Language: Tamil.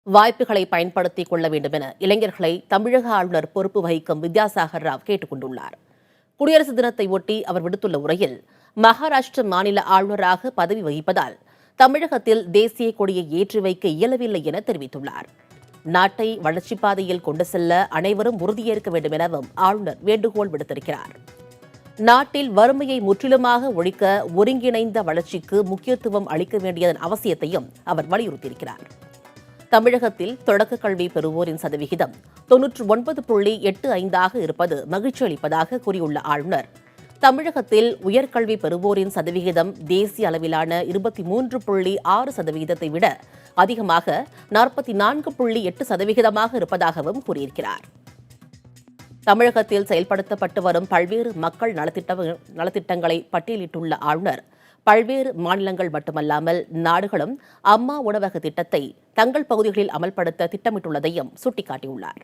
வாய்ப்புகளை பயன்படுத்திக் கொள்ள வேண்டும் என இளைஞர்களை தமிழக ஆளுநர் பொறுப்பு வகிக்கும் வித்யாசாகர் ராவ் கேட்டுக் கொண்டுள்ளார். குடியரசு தினத்தை ஒட்டி அவர் விடுத்துள்ள உரையில், மகாராஷ்டிர மாநில ஆளுநராக பதவி வகிப்பதால் தமிழகத்தில் தேசிய கொடியை ஏற்றி வைக்க இயலவில்லை என தெரிவித்துள்ளார். நாட்டை வளர்ச்சிப் பாதையில் கொண்டு செல்ல அனைவரும் உறுதியேற்க வேண்டும் எனவும் ஆளுநர் வேண்டுகோள் விடுத்திருக்கிறார். நாட்டில் வறுமையை முற்றிலுமாக ஒழிக்க ஒருங்கிணைந்த வளர்ச்சிக்கு முக்கியத்துவம் அளிக்க வேண்டியதன் அவசியத்தையும் அவர் வலியுறுத்தியிருக்கிறார். தமிழகத்தில் தொடக்க கல்வி பெறுவோரின் சதவிகிதம் 99.85 இருப்பது மகிழ்ச்சி அளிப்பதாக கூறியுள்ள ஆளுநர், தமிழகத்தில் உயர்கல்வி பெறுவோரின் சதவிகிதம் தேசிய அளவிலான 23.6% விட அதிகமாக 44.8% இருப்பதாகவும் கூறியிருக்கிறார். தமிழகத்தில் செயல்படுத்தப்பட்டு வரும் பல்வேறு மக்கள் நலத்திட்டங்களை பட்டியலிட்டுள்ள ஆளுநர், பல்வேறு மாநிலங்கள் மட்டுமல்லாமல் நாடுகளும் அம்மா உணவக திட்டத்தை தங்கள் பகுதிகளில் அமல்படுத்த திட்டமிட்டுள்ளதையும் சுட்டிக்காட்டியுள்ளார்.